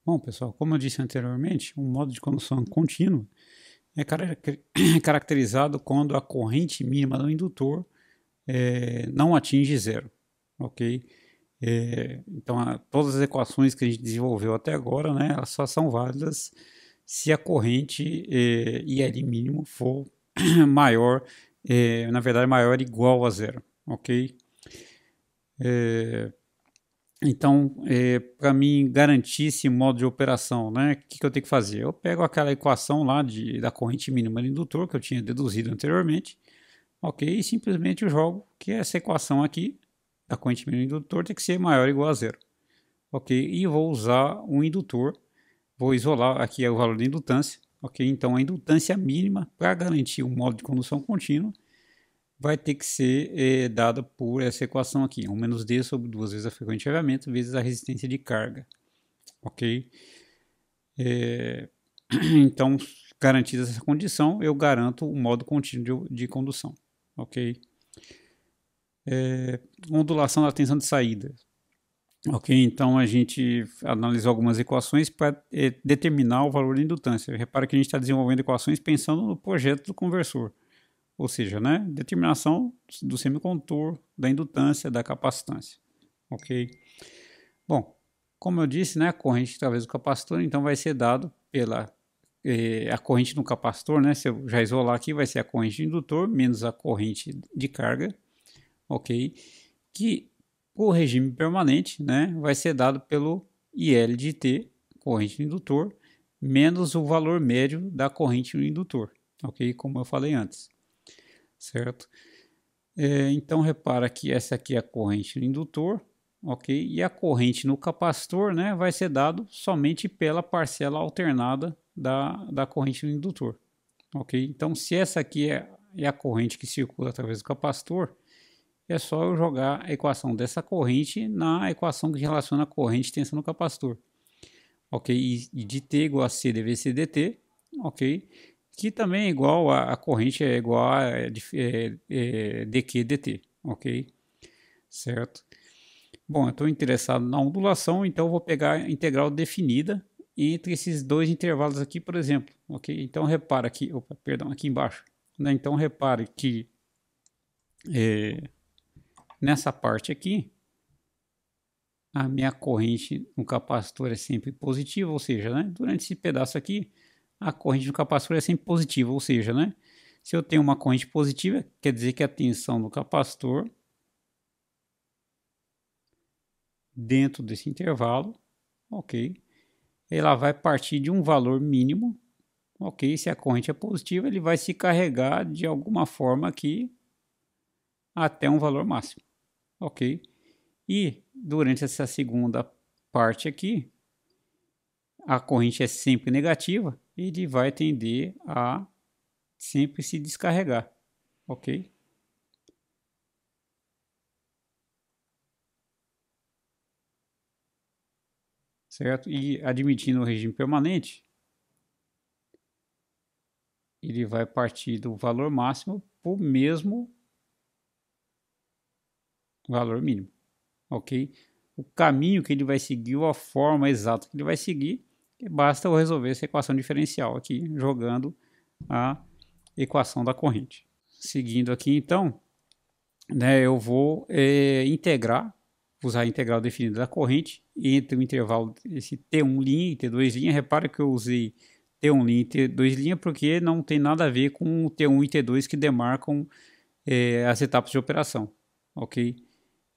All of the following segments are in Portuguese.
Bom, pessoal, como eu disse anteriormente, o modo de condução contínuo é caracterizado quando a corrente mínima do indutor não atinge zero, ok? Então, todas as equações que a gente desenvolveu até agora, né, elas só são válidas se a corrente IL mínimo for maior, na verdade, maior ou igual a zero, ok? Então, para mim garantir esse modo de operação, né, o que eu tenho que fazer? Eu pego aquela equação lá da corrente mínima do indutor que eu tinha deduzido anteriormente, ok? E simplesmente eu jogo que essa equação aqui, da corrente mínima do indutor, tem que ser maior ou igual a zero, ok? E vou usar um indutor, vou isolar aqui o valor da indutância, ok? Então, a indutância mínima para garantir o modo de condução contínua vai ter que ser dada por essa equação aqui, 1 menos d sobre 2 vezes a frequência de chaveamento vezes a resistência de carga, ok? Então, garantida essa condição, eu garanto o modo contínuo de condução, ok? Ondulação da tensão de saída, ok? Então, a gente analisou algumas equações para determinar o valor da indutância. Repara que a gente está desenvolvendo equações pensando no projeto do conversor. Ou seja, né, determinação do semicondutor, da indutância, da capacitância, ok? Bom, como eu disse, né, a corrente através do capacitor, então vai ser dado pela a corrente no capacitor, né, se eu já isolar aqui, vai ser a corrente do indutor menos a corrente de carga, ok? Que o regime permanente, né, vai ser dado pelo IL de T, corrente do indutor, menos o valor médio da corrente no indutor, ok? Como eu falei antes. Certo? Então, repara que essa aqui é a corrente no indutor, ok? E a corrente no capacitor, né, vai ser dado somente pela parcela alternada da corrente no indutor, ok? Então, se essa aqui é a corrente que circula através do capacitor, é só eu jogar a equação dessa corrente na equação que relaciona a corrente e tensão no capacitor, ok? E de T igual a C dVc dt, ok? Que também é igual a corrente é igual a dq dt, ok? Certo? Bom, eu estou interessado na ondulação, então eu vou pegar a integral definida entre esses dois intervalos aqui, por exemplo, ok? Então repara aqui, opa, perdão, aqui embaixo, né? Então repare que nessa parte aqui, a minha corrente no capacitor é sempre positiva, ou seja, né, durante esse pedaço aqui, a corrente no capacitor é sempre positiva, ou seja, né, se eu tenho uma corrente positiva, quer dizer que a tensão do capacitor dentro desse intervalo, ok, ela vai partir de um valor mínimo, ok, se a corrente é positiva, ele vai se carregar de alguma forma aqui até um valor máximo, ok? E durante essa segunda parte aqui, a corrente é sempre negativa, ele vai tender a sempre se descarregar, ok? Certo? E admitindo o regime permanente, ele vai partir do valor máximo para o mesmo valor mínimo, ok? O caminho que ele vai seguir, ou a forma exata que ele vai seguir, basta eu resolver essa equação diferencial aqui, jogando a equação da corrente. Seguindo aqui, então, né, eu vou usar a integral definida da corrente entre o intervalo esse T1' e T2'. Repara que eu usei T1' e T2' porque não tem nada a ver com o T1 e T2 que demarcam as etapas de operação, ok?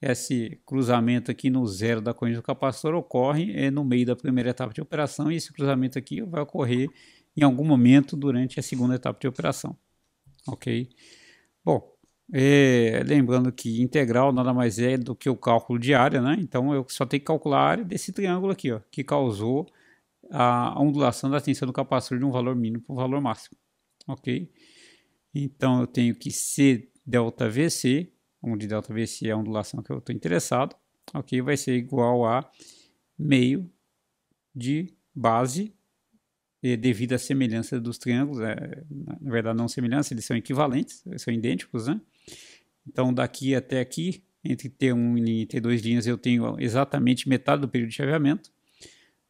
Esse cruzamento aqui no zero da corrente do capacitor ocorre no meio da primeira etapa de operação, e esse cruzamento aqui vai ocorrer em algum momento durante a segunda etapa de operação, ok? Bom, lembrando que integral nada mais é do que o cálculo de área, né? Então eu só tenho que calcular a área desse triângulo aqui, ó, que causou a ondulação da tensão do capacitor de um valor mínimo para um valor máximo, ok? Então eu tenho que C delta VC, onde delta VC é a ondulação que eu estou interessado, ok? Vai ser igual a meio de base devido à semelhança dos triângulos, na verdade não semelhança, eles são equivalentes, eles são idênticos, né? Então daqui até aqui, entre T1 e T2 linhas, eu tenho exatamente metade do período de chaveamento,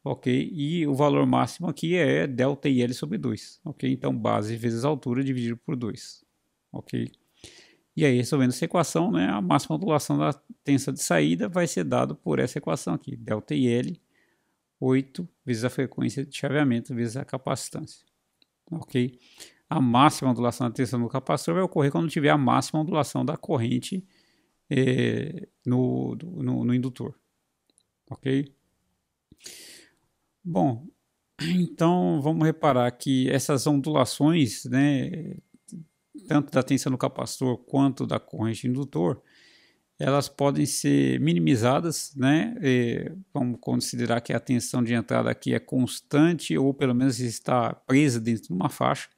ok? E o valor máximo aqui é ΔIL sobre 2, ok? Então, base vezes altura dividido por 2, ok? E aí, resolvendo essa equação, né, a máxima ondulação da tensão de saída vai ser dado por essa equação aqui, ΔIL, 8 vezes a frequência de chaveamento vezes a capacitância, ok? A máxima ondulação da tensão do capacitor vai ocorrer quando tiver a máxima ondulação da corrente no indutor, ok? Bom, então vamos reparar que essas ondulações, né, tanto da tensão do capacitor quanto da corrente do indutor, elas podem ser minimizadas, né? Vamos considerar que a tensão de entrada aqui é constante ou pelo menos está presa dentro de uma faixa,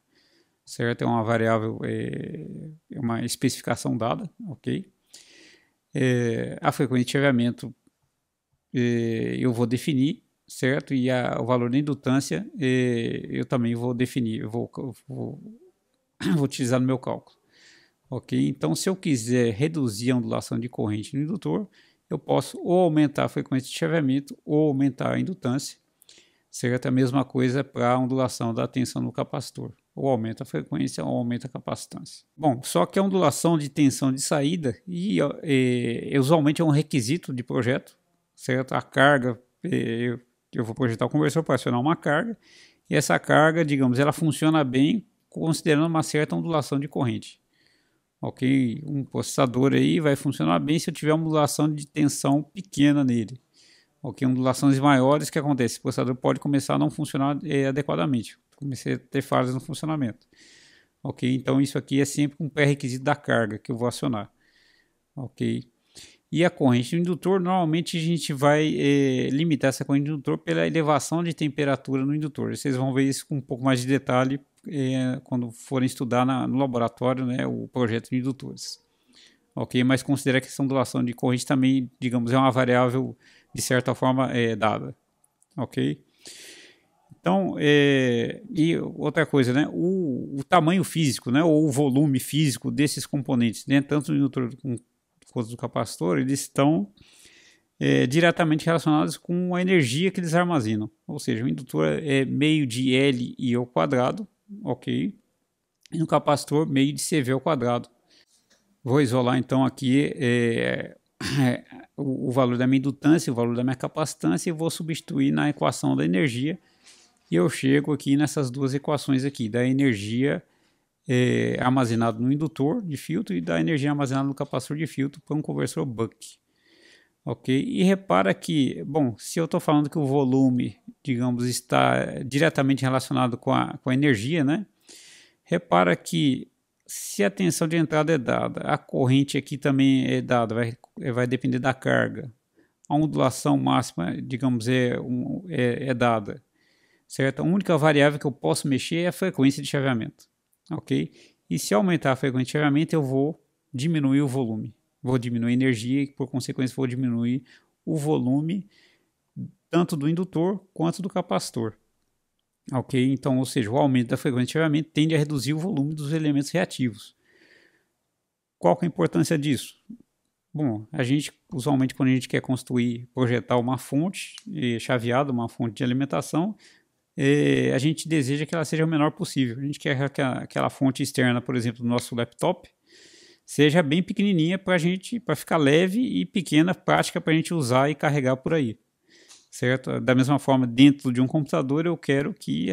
certo? É uma variável, é uma especificação dada, ok? A frequência de chaveamento eu vou definir, certo? E o valor da indutância eu também vou definir, eu vou utilizar no meu cálculo. Ok? Então, se eu quiser reduzir a ondulação de corrente no indutor, eu posso ou aumentar a frequência de chaveamento ou aumentar a indutância, certo? A mesma coisa para a ondulação da tensão no capacitor. Ou aumenta a frequência ou aumenta a capacitância. Bom, só que a ondulação de tensão de saída usualmente é um requisito de projeto, certo? A carga, eu vou projetar o conversor para acionar uma carga, e essa carga, digamos, ela funciona bem considerando uma certa ondulação de corrente. Ok, um processador aí vai funcionar bem se eu tiver uma ondulação de tensão pequena nele. Ok, ondulações maiores, o que acontece? O processador pode começar a não funcionar adequadamente. Comecei a ter falhas no funcionamento. Ok, então isso aqui é sempre um pré-requisito da carga que eu vou acionar. Ok, e a corrente do indutor, normalmente a gente vai limitar essa corrente do indutor pela elevação de temperatura no indutor. Vocês vão ver isso com um pouco mais de detalhe quando forem estudar no laboratório, né, o projeto de indutores. Ok, mas considera que essa ondulação de corrente também, digamos, é uma variável de certa forma dada. Ok? Então, e outra coisa, né, o tamanho físico, né, ou o volume físico desses componentes, né, tanto do indutor quanto do capacitor, eles estão diretamente relacionados com a energia que eles armazenam. Ou seja, o indutor é meio de L I ao quadrado, ok? E no capacitor, meio de CV ao quadrado. Vou isolar então aqui o valor da minha indutância, o valor da minha capacitância e vou substituir na equação da energia. E eu chego aqui nessas duas equações aqui, da energia armazenada no indutor de filtro e da energia armazenada no capacitor de filtro para um conversor Buck. Ok? E repara que, bom, se eu estou falando que o volume, digamos, está diretamente relacionado com a energia, né? Repara que se a tensão de entrada é dada, a corrente aqui também é dada, vai depender da carga. A ondulação máxima, digamos, é dada, certo? A única variável que eu posso mexer é a frequência de chaveamento, ok? E se aumentar a frequência de chaveamento, eu vou diminuir o volume. Vou diminuir a energia e, por consequência, vou diminuir o volume tanto do indutor quanto do capacitor. Ok? Então, ou seja, o aumento da frequência de chaveamento tende a reduzir o volume dos elementos reativos. Qual que é a importância disso? Bom, a gente, usualmente, quando a gente quer construir, projetar uma fonte chaveada, uma fonte de alimentação, a gente deseja que ela seja o menor possível. A gente quer que aquela fonte externa, por exemplo, do nosso laptop, seja bem pequenininha para ficar leve e pequena, prática para a gente usar e carregar por aí, certo? Da mesma forma, dentro de um computador, eu quero que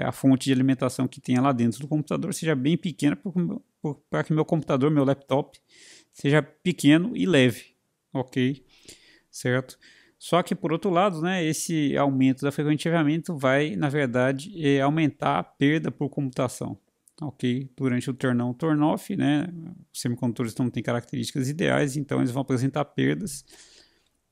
a fonte de alimentação que tenha lá dentro do computador seja bem pequena para que meu computador, meu laptop, seja pequeno e leve, ok? Certo? Só que, por outro lado, né, esse aumento da frequência de chaveamento vai, na verdade, aumentar a perda por computação. Ok, durante o turn-on, turn-off, né, os semicondutores não têm características ideais, então eles vão apresentar perdas,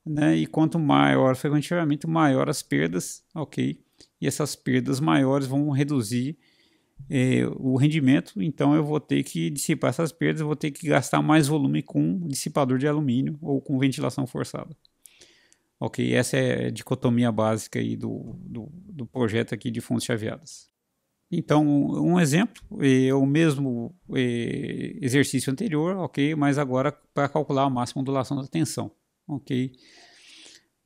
né, e quanto maior a frequência de chaveamento, maior as perdas, ok, e essas perdas maiores vão reduzir o rendimento, então eu vou ter que dissipar essas perdas, eu vou ter que gastar mais volume com dissipador de alumínio ou com ventilação forçada. Ok, essa é a dicotomia básica aí do projeto aqui de fontes chaveadas. Então, um exemplo é o mesmo exercício anterior, ok? Mas agora para calcular a máxima ondulação da tensão, ok?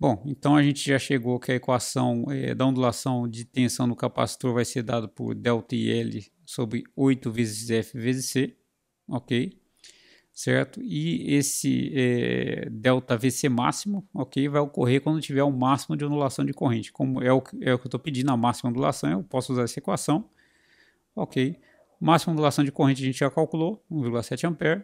Bom, então a gente já chegou que a equação da ondulação de tensão no capacitor vai ser dada por ΔL sobre 8 vezes F vezes C, ok? Certo? E esse ΔVC máximo, ok, vai ocorrer quando tiver o máximo de ondulação de corrente. Como é o que eu estou pedindo, a máxima ondulação, eu posso usar essa equação, ok? Máxima ondulação de corrente a gente já calculou, 1,7 ampere,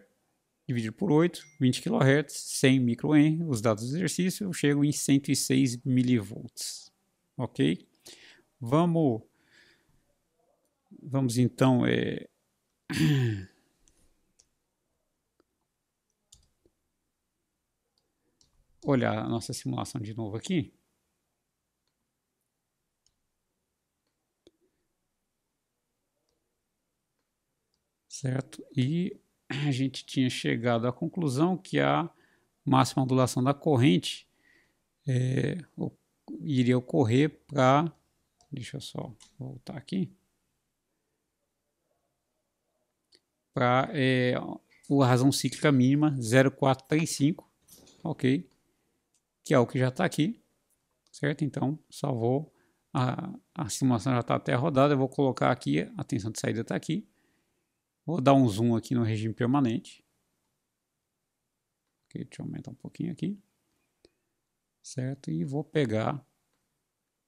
dividido por 8, 20 kHz, 100 microhenry, os dados do exercício, eu chego em 106 milivolts, ok? Vamos então olhar a nossa simulação de novo aqui. Certo? E a gente tinha chegado à conclusão que a máxima ondulação da corrente iria ocorrer para... Deixa eu só voltar aqui. Para a razão cíclica mínima 0,435, ok? Que é o que já está aqui, certo? Então, só vou... A simulação já está até rodada, eu vou colocar aqui, a tensão de saída está aqui. Vou dar um zoom aqui no regime permanente. Okay, deixa eu aumentar um pouquinho aqui. Certo? E vou pegar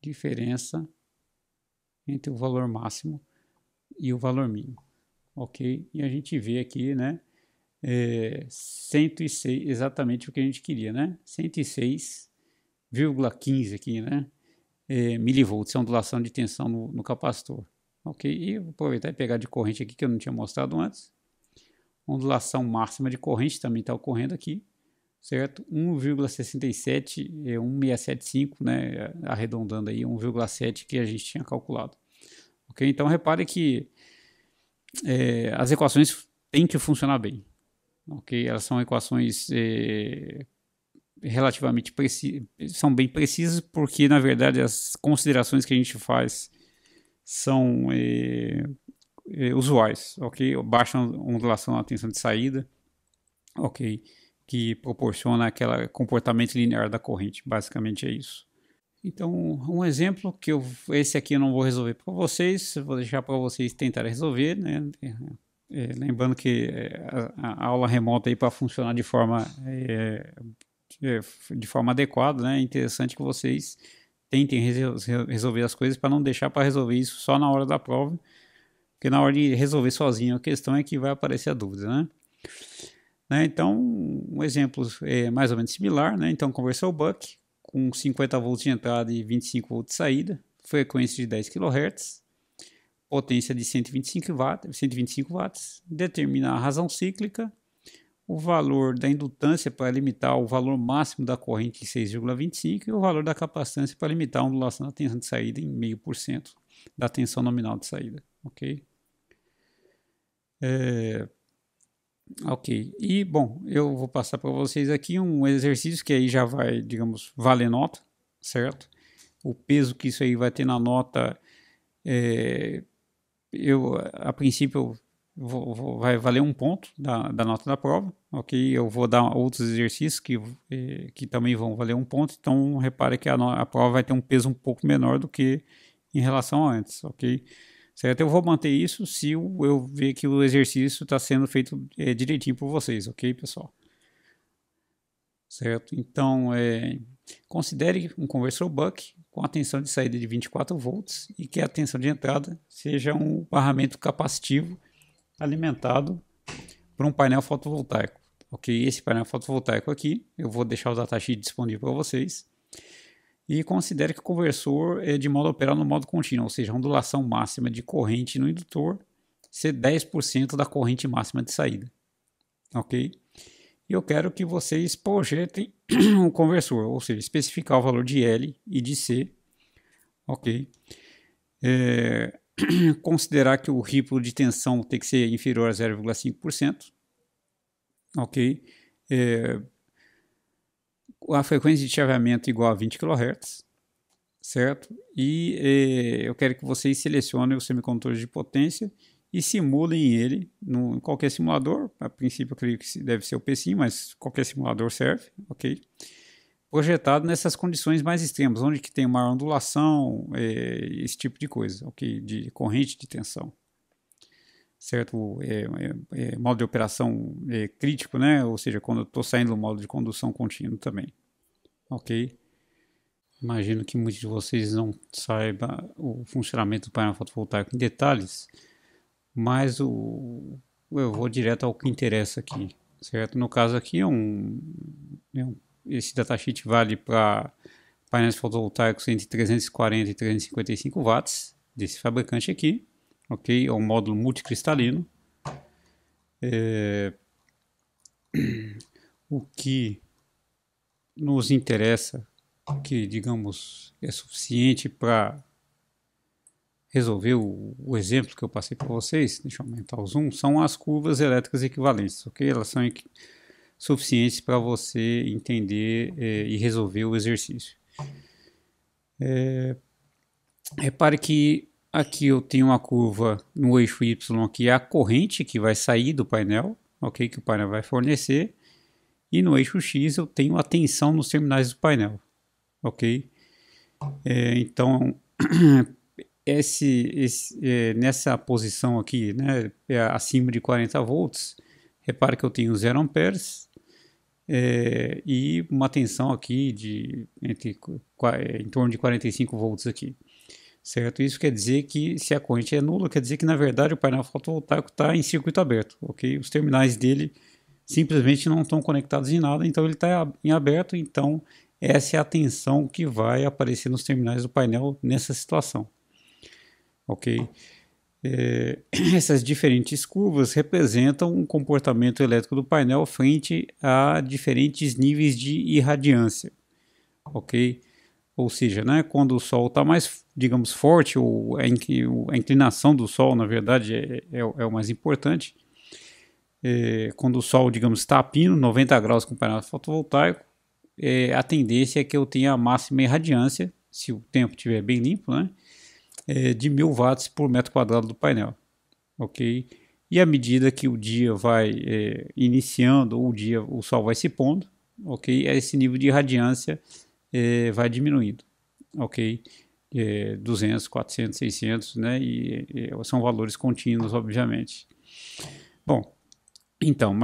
diferença entre o valor máximo e o valor mínimo. Ok? E a gente vê aqui, né? 106, exatamente o que a gente queria, né? 106,15 aqui, né? Milivolts, é ondulação de tensão no capacitor. Ok? E vou aproveitar e pegar de corrente aqui que eu não tinha mostrado antes. Ondulação máxima de corrente também está ocorrendo aqui, certo? 1,67, 1,675, né? Arredondando aí, 1,7 que a gente tinha calculado. Ok? Então repare que as equações têm que funcionar bem. Ok? Elas são equações relativamente são bem precisas, porque na verdade as considerações que a gente faz são usuais, ok? Baixa ondulação na tensão de saída, ok? Que proporciona aquele comportamento linear da corrente, basicamente é isso. Então, um exemplo que esse aqui eu não vou resolver para vocês, vou deixar para vocês tentarem resolver, né? Lembrando que a aula remota aí para funcionar de forma adequada, né? É interessante que vocês tentem resolver as coisas para não deixar para resolver isso só na hora da prova, porque na hora de resolver sozinho a questão é que vai aparecer a dúvida, né? Então, um exemplo mais ou menos similar, né? Então, conversor buck com 50 volts de entrada e 25 volts de saída, frequência de 10 kHz, potência de 125 watts, determina a razão cíclica, o valor da indutância para limitar o valor máximo da corrente em 6,25 e o valor da capacitância para limitar a ondulação da tensão de saída em 0,5% da tensão nominal de saída, ok? Ok, e bom, eu vou passar para vocês aqui um exercício que aí já vai, digamos, valer nota, certo? O peso que isso aí vai ter na nota, a princípio, vai valer 1 ponto da nota da prova, ok? Eu vou dar outros exercícios que também vão valer 1 ponto, então repare que a prova vai ter um peso um pouco menor do que em relação a antes, ok? Certo? Eu vou manter isso se eu ver que o exercício está sendo feito direitinho por vocês, ok, pessoal? Certo? Então, considere um conversor buck com a tensão de saída de 24 volts e que a tensão de entrada seja um barramento capacitivo alimentado por um painel fotovoltaico. Ok? Esse painel fotovoltaico aqui, eu vou deixar o datasheet disponível para vocês. E considere que o conversor é de modo a operar no modo contínuo, ou seja, a ondulação máxima de corrente no indutor ser 10% da corrente máxima de saída. Ok? E eu quero que vocês projetem o conversor, ou seja, especificar o valor de L e de C. Ok? Considerar que o riplo de tensão tem que ser inferior a 0,5%. Ok? A frequência de chaveamento igual a 20 kHz, certo? E eu quero que vocês selecionem os semicondutores de potência e simulem ele em qualquer simulador. A princípio eu creio que deve ser o PSIM, mas qualquer simulador serve, ok? projetado nessas condições mais extremas, onde que tem maior ondulação, esse tipo de coisa, ok? De corrente de tensão, certo? Modo de operação crítico, né? Ou seja, quando eu estou saindo do modo de condução contínua também, ok? Imagino que muitos de vocês não saibam o funcionamento do painel fotovoltaico em detalhes, mas eu vou direto ao que interessa aqui, certo? No caso aqui esse datasheet vale para painéis fotovoltaicos entre 340 e 355 watts desse fabricante aqui, ok? É um módulo multicristalino. O que nos interessa, que digamos é suficiente para resolver o exemplo que eu passei para vocês, deixa eu aumentar o zoom, são as curvas elétricas equivalentes, ok? Elas são suficientes para você entender e resolver o exercício. Repare que aqui eu tenho uma curva no eixo Y, que é a corrente que vai sair do painel, ok? Que o painel vai fornecer, e no eixo X eu tenho a tensão nos terminais do painel, ok? Então, nessa posição aqui, né, acima de 40 volts, repare que eu tenho 0 amperes e uma tensão aqui em torno de 45 volts aqui, certo? Isso quer dizer que se a corrente é nula, quer dizer que na verdade o painel fotovoltaico está em circuito aberto, ok? Os terminais dele simplesmente não estão conectados em nada, então ele está em aberto, então essa é a tensão que vai aparecer nos terminais do painel nessa situação. Ok? Essas diferentes curvas representam um comportamento elétrico do painel frente a diferentes níveis de irradiância, ok? Ou seja, né, quando o Sol está mais, digamos, forte, ou a inclinação do Sol, na verdade, é o mais importante. Quando o Sol, digamos, está a pino, 90 graus com o painel fotovoltaico, a tendência é que eu tenha a máxima irradiância, se o tempo estiver bem limpo, né? De 1000 watts por metro quadrado do painel, ok? E à medida que o dia vai iniciando, ou o Sol vai se pondo, ok? Esse nível de irradiância vai diminuindo, ok? 200, 400, 600, né? E são valores contínuos, obviamente. Bom, então,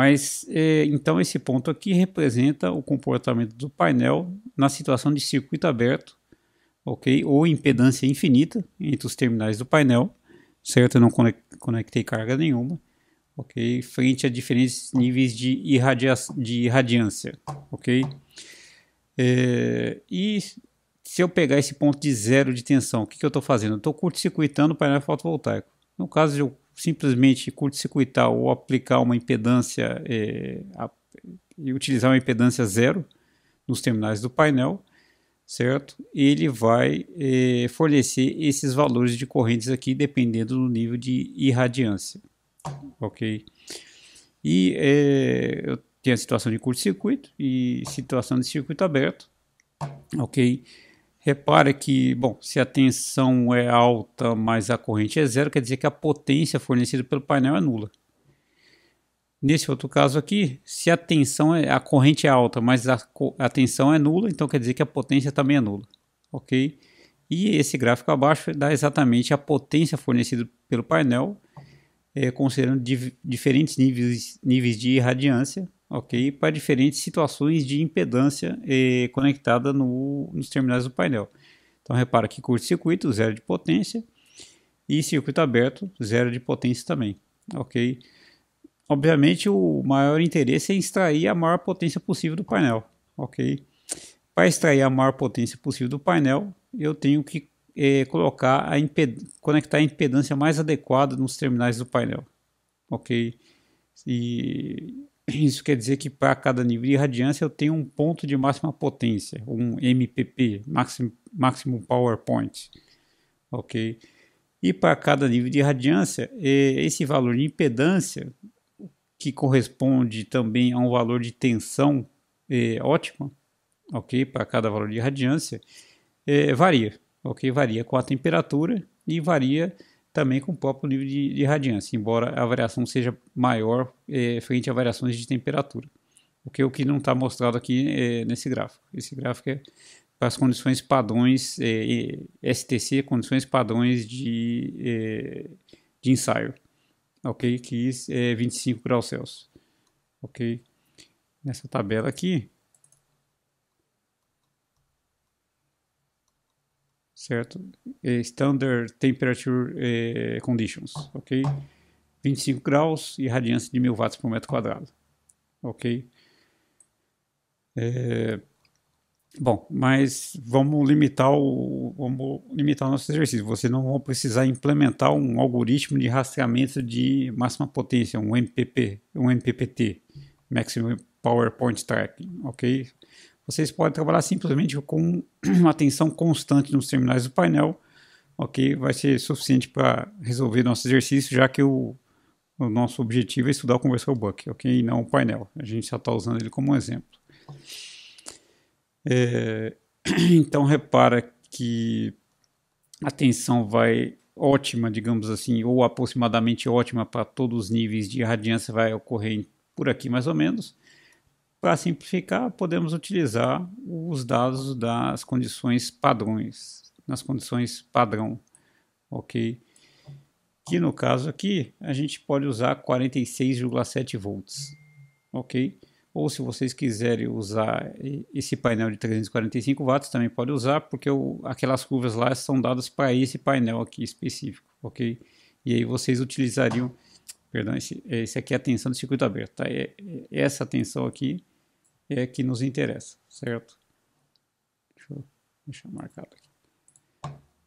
então esse ponto aqui representa o comportamento do painel na situação de circuito aberto, ok? Ou impedância infinita entre os terminais do painel, certo? Eu não conectei carga nenhuma, ok? Frente a diferentes níveis de irradiância, ok? E se eu pegar esse ponto de zero de tensão, o que eu estou fazendo? Eu estou curto-circuitando o painel fotovoltaico. No caso de eu simplesmente curto-circuitar ou aplicar uma impedância e utilizar uma impedância zero nos terminais do painel, certo? Ele vai fornecer esses valores de correntes aqui dependendo do nível de irradiância, ok? E eu tenho a situação de curto-circuito e situação de circuito aberto, ok? Repara que, bom, se a tensão é alta, mas a corrente é zero, quer dizer que a potência fornecida pelo painel é nula. Nesse outro caso aqui, se a corrente é alta, mas a tensão é nula, então quer dizer que a potência também é nula, ok? E esse gráfico abaixo dá exatamente a potência fornecida pelo painel, considerando diferentes níveis de irradiância, ok? Para diferentes situações de impedância conectada nos terminais do painel. Então repara que curto-circuito, zero de potência, e circuito aberto, zero de potência também, ok? Obviamente o maior interesse é extrair a maior potência possível do painel, ok? Para extrair a maior potência possível do painel, eu tenho que conectar a impedância mais adequada nos terminais do painel, ok? E isso quer dizer que para cada nível de irradiância eu tenho um ponto de máxima potência, um MPP, Maximum Power Point, ok? E para cada nível de irradiância, esse valor de impedância, que corresponde também a um valor de tensão ótima, ok? Para cada valor de irradiância, varia, ok? Varia com a temperatura e varia também com o próprio nível de irradiância, embora a variação seja maior frente a variações de temperatura, o que não está mostrado aqui nesse gráfico. Esse gráfico é para as condições padrões STC, condições padrões de ensaio, ok? Que é 25 graus Celsius, ok? Nessa tabela aqui, certo? Standard Temperature Conditions, ok? 25 graus e radiância de 1000 watts por metro quadrado, ok? Bom, mas vamos limitar o nosso exercício. Você não vai precisar implementar um algoritmo de rastreamento de máxima potência, um MPPT, Maximum Power Point Tracking, ok? Vocês podem trabalhar simplesmente com uma tensão constante nos terminais do painel, ok? Vai ser suficiente para resolver nosso exercício, já que o nosso objetivo é estudar o conversor Buck, ok? E não o painel. A gente já está usando ele como um exemplo. Então repara que a tensão vai ótima, digamos assim, ou aproximadamente ótima para todos os níveis de radiância vai ocorrer por aqui mais ou menos. Para simplificar, podemos utilizar os dados das condições padrões, nas condições padrão, ok? Que no caso aqui, a gente pode usar 46,7 volts, ok? Ou se vocês quiserem usar esse painel de 345 watts, também pode usar, porque aquelas curvas lá são dadas para esse painel aqui específico, ok? E aí vocês utilizariam, perdão, esse aqui é a tensão do circuito aberto, tá? Essa tensão aqui é que nos interessa, certo? Deixa eu marcar aqui.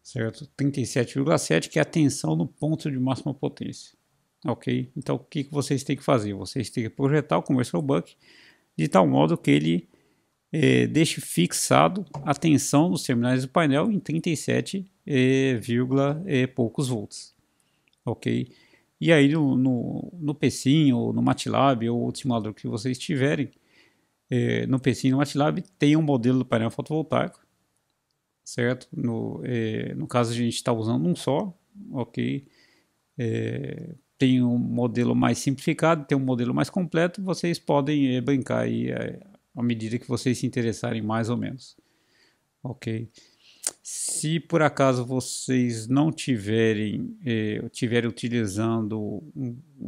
Certo? 37,7, que é a tensão no ponto de máxima potência. Ok? Então, o que vocês têm que fazer? Vocês têm que projetar o conversor Buck de tal modo que ele deixe fixado a tensão nos terminais do painel em 37, poucos volts. Ok? E aí no PSIM ou no MATLAB ou outro simulador que vocês tiverem, no PSIM e no MATLAB tem um modelo do painel fotovoltaico, certo? No caso a gente está usando um só, ok? Tem um modelo mais simplificado, tem um modelo mais completo, vocês podem brincar aí à medida que vocês se interessarem mais ou menos, ok? Se por acaso vocês não tiverem utilizando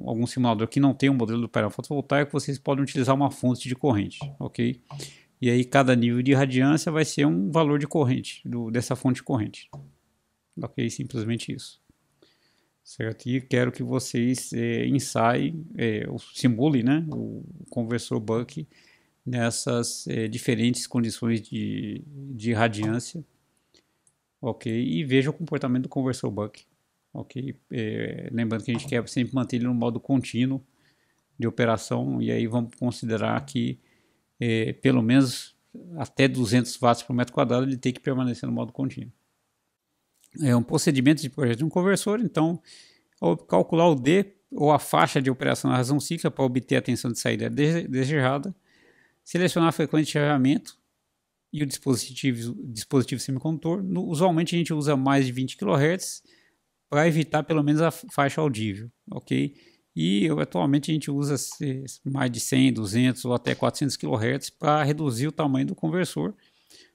algum simulador que não tem um modelo do painel fotovoltaico, vocês podem utilizar uma fonte de corrente, ok? E aí cada nível de radiância vai ser um valor de corrente dessa fonte de corrente, ok? Simplesmente isso. Certo? E quero que vocês ensaiem, simulem, né, o conversor Buck nessas diferentes condições de radiância, ok? E veja o comportamento do conversor Buck, ok? Lembrando que a gente quer sempre manter ele no modo contínuo de operação, e aí vamos considerar que pelo menos até 200 watts por metro quadrado ele tem que permanecer no modo contínuo. É um procedimento de projeto de um conversor, então, ao calcular o D, ou a faixa de operação na razão cíclica para obter a tensão de saída desejada, selecionar a frequência de chaveamento e o dispositivo semicondutor. Usualmente a gente usa mais de 20 kHz para evitar pelo menos a faixa audível, ok? E atualmente a gente usa mais de 100, 200 ou até 400 kHz para reduzir o tamanho do conversor,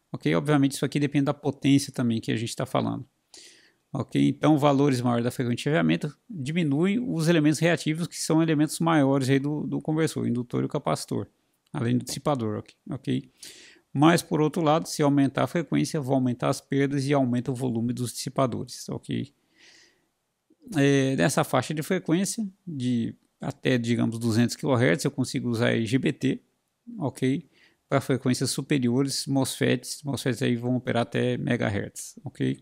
ok? Obviamente isso aqui depende da potência também que a gente está falando. Ok, então valores maiores da frequência de chaveamento diminuem os elementos reativos, que são elementos maiores aí do conversor, o indutor e o capacitor, além do dissipador, ok? Mas por outro lado, se aumentar a frequência, vai aumentar as perdas e aumenta o volume dos dissipadores, ok? Nessa faixa de frequência, de até, digamos, 200 kHz, eu consigo usar IGBT, ok? Para frequências superiores, MOSFETs aí vão operar até MHz, ok?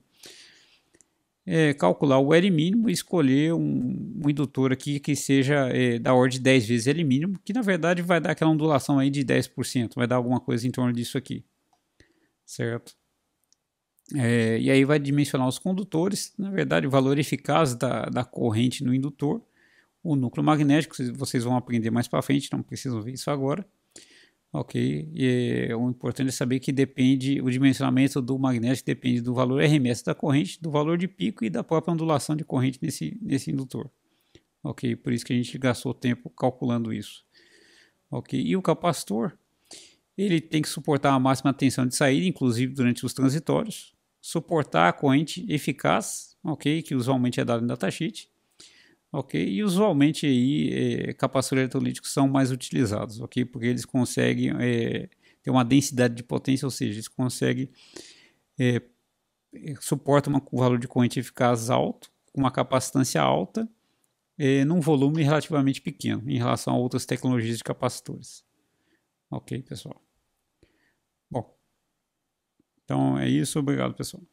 Calcular o L mínimo e escolher um indutor aqui que seja da ordem de 10 vezes L mínimo, que na verdade vai dar aquela ondulação aí de 10%, vai dar alguma coisa em torno disso aqui, certo? E aí vai dimensionar os condutores, na verdade o valor eficaz da corrente no indutor, o núcleo magnético, vocês vão aprender mais para frente, não precisam ver isso agora. Ok, o importante é saber que o dimensionamento do magnético depende do valor RMS da corrente, do valor de pico e da própria ondulação de corrente nesse indutor. Ok, por isso que a gente gastou tempo calculando isso. ok? E o capacitor, ele tem que suportar a máxima tensão de saída, inclusive durante os transitórios, suportar a corrente eficaz, ok? Que usualmente é dado no datasheet, ok? E usualmente aí capacitores eletrolíticos são mais utilizados, ok? Porque eles conseguem ter uma densidade de potência, ou seja, eles conseguem suportam um valor de corrente eficaz alto, com uma capacitância alta, num volume relativamente pequeno em relação a outras tecnologias de capacitores. Ok, pessoal? Bom, então é isso. Obrigado, pessoal.